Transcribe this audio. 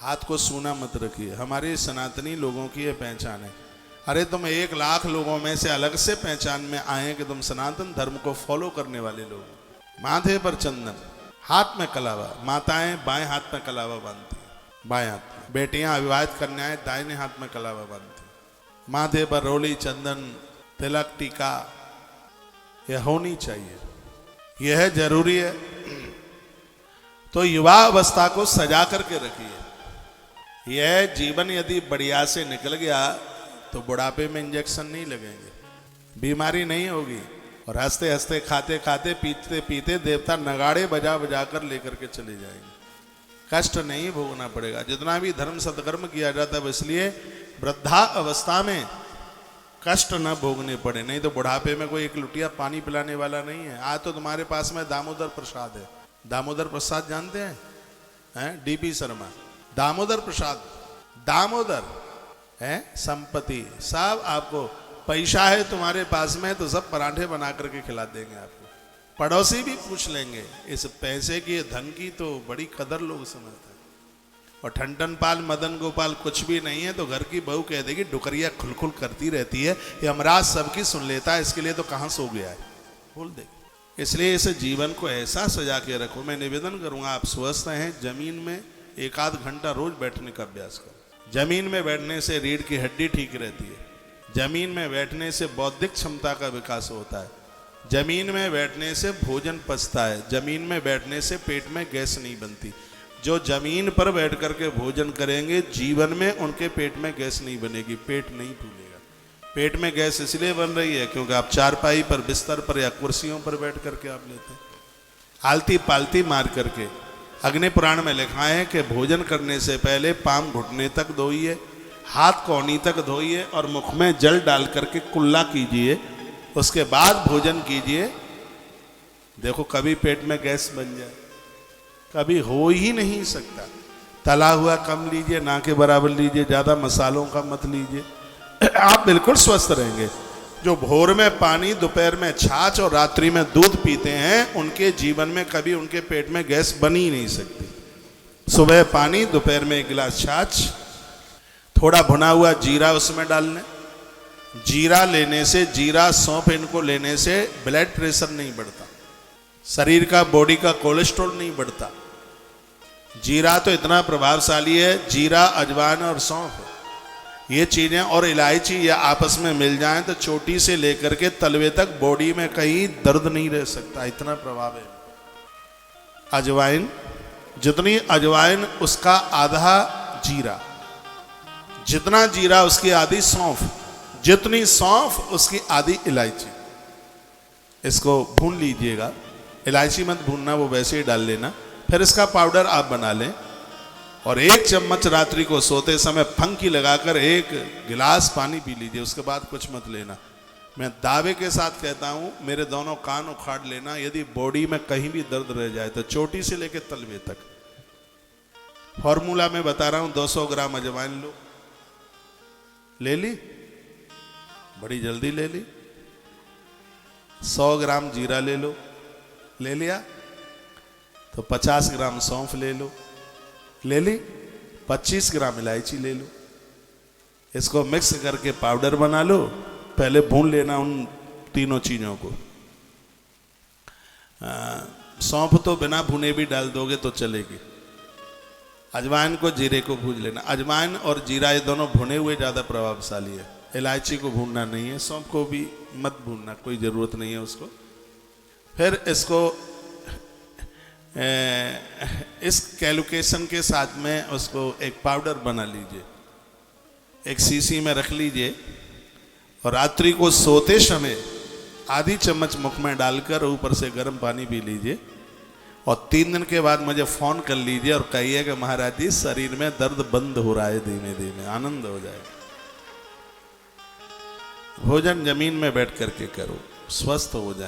हाथ को सूना मत रखिए। हमारे सनातनी लोगों की यह पहचान है। अरे तुम 1,00,000 लोगों में से अलग से पहचान में आए कि तुम सनातन धर्म को फॉलो करने वाले लोग। माथे पर चंदन, हाथ में कलावा, माताएं बाएं हाथ में कलावा बांधती, बाएं हाथ में, बेटियां अविवाहित कन्याएं दाहिने हाथ में कलावा बांधती, माथे पर रोली, चंदन, तिलक, टीका, यह होनी चाहिए, यह जरूरी है। तो युवा अवस्था को सजा करके रखिए। यह जीवन यदि बढ़िया से निकल गया तो बुढ़ापे में इंजेक्शन नहीं लगेंगे, बीमारी नहीं होगी, और हंसते हंसते, खाते खाते, पीते पीते देवता नगाड़े बजा बजा कर लेकर के चले जाएंगे। कष्ट नहीं भोगना पड़ेगा। जितना भी धर्म सत्कर्म किया जाता है इसलिए वृद्धा अवस्था में कष्ट न भोगने पड़े, नहीं तो बुढ़ापे में कोई एक लुटिया पानी पिलाने वाला नहीं है। आज तो तुम्हारे पास में दामोदर प्रसाद है। दामोदर प्रसाद जानते हैं? डीपी शर्मा, दामोदर प्रसाद, दामोदर है संपत्ति, सब आपको पैसा है तुम्हारे पास में तो सब पराठे बना करके खिला देंगे आपको। पड़ोसी भी पूछ लेंगे। इस पैसे की, धन की तो बड़ी कदर लोग समझते हैं। और ठंडन पाल, मदन गोपाल कुछ भी नहीं है तो घर की बहू कह देगी डुकरिया खुलखुल करती रहती है, ये हमराज सबकी सुन लेता है, इसके लिए तो कहाँ सो गया है, बोल देगी। इसलिए इस जीवन को ऐसा सजा के रखो। मैं निवेदन करूंगा, आप स्वस्थ हैं, जमीन में 1 आध घंटा रोज बैठने का अभ्यास करो। जमीन में बैठने से रीढ़ की हड्डी ठीक रहती है। जमीन में बैठने से बौद्धिक क्षमता का विकास होता है। जमीन में बैठने से भोजन पचता है। जमीन में बैठने से पेट में गैस नहीं बनती। जो जमीन पर बैठ करके भोजन करेंगे जीवन में उनके पेट में गैस नहीं बनेगी, पेट नहीं फूलेगा। पेट में गैस इसलिए बन रही है क्योंकि आप चारपाई पर, बिस्तर पर या कुर्सियों पर बैठ करके आप लेते हैं, आलती पालती मार करके। अग्नि पुराण में लिखा है कि भोजन करने से पहले पाम घुटने तक धोइए, हाथ कौनी तक धोइए और मुख में जल डाल करके कुल्ला कीजिए, उसके बाद भोजन कीजिए। देखो कभी पेट में गैस बन जाए, कभी हो ही नहीं सकता। तला हुआ कम लीजिए, ना के बराबर लीजिए, ज़्यादा मसालों का मत लीजिए, आप बिल्कुल स्वस्थ रहेंगे। जो भोर में पानी, दोपहर में छाछ और रात्रि में दूध पीते हैं उनके जीवन में कभी उनके पेट में गैस बन ही नहीं सकती। सुबह पानी, दोपहर में 1 गिलास छाछ, थोड़ा भुना हुआ जीरा उसमें डाल लें। जीरा लेने से, जीरा सौंफ इनको लेने से ब्लड प्रेशर नहीं बढ़ता, शरीर का, बॉडी का कोलेस्ट्रॉल नहीं बढ़ता। जीरा तो इतना प्रभावशाली है। जीरा, अजवाइन और सौंफ, ये चीजें और इलायची ये आपस में मिल जाएं तो चोटी से लेकर के तलवे तक बॉडी में कहीं दर्द नहीं रह सकता, इतना प्रभाव है। अजवाइन, जितनी अजवाइन उसका आधा जीरा, जितना जीरा उसकी आधी सौंफ, जितनी सौंफ उसकी आधी इलायची। इसको भून लीजिएगा, इलायची मत भूनना, वो वैसे ही डाल लेना। फिर इसका पाउडर आप बना लें और 1 चम्मच रात्रि को सोते समय फंकी लगाकर 1 गिलास पानी पी लीजिए, उसके बाद कुछ मत लेना। मैं दावे के साथ कहता हूं, मेरे दोनों कान उखाड़ लेना, यदि बॉडी में कहीं भी दर्द रह जाए तो चोटी से लेकर तलवे तक। फॉर्मूला में बता रहा हूं, 200 ग्राम अजवाइन लो, ले ली, बड़ी जल्दी ले ली। 100 ग्राम जीरा ले लो, ले लिया, तो 50 ग्राम सौंफ ले लो, ले ली, 25 ग्राम इलायची ले लो। इसको मिक्स करके पाउडर बना लो। पहले भून लेना उन तीनों चीज़ों को। सौंफ तो बिना भुने भी डाल दोगे तो चलेगी। अजवाइन को, जीरे को भून लेना। अजवाइन और जीरा ये दोनों भुने हुए ज़्यादा प्रभावशाली है। इलायची को भूनना नहीं है, सौंफ को भी मत भूनना, कोई ज़रूरत नहीं है उसको। फिर इसको इस कैलकुलेशन के साथ में उसको एक पाउडर बना लीजिए, एक शीशी में रख लीजिए और रात्रि को सोते समय आधी चम्मच मुख में डालकर ऊपर से गर्म पानी पी लीजिए। और 3 दिन के बाद मुझे फ़ोन कर लीजिए और कहिए कि महाराज जी शरीर में दर्द बंद हो रहा है, धीमे धीमे आनंद हो जाएगा। भोजन जमीन में बैठ करके करो, स्वस्थ हो जाए।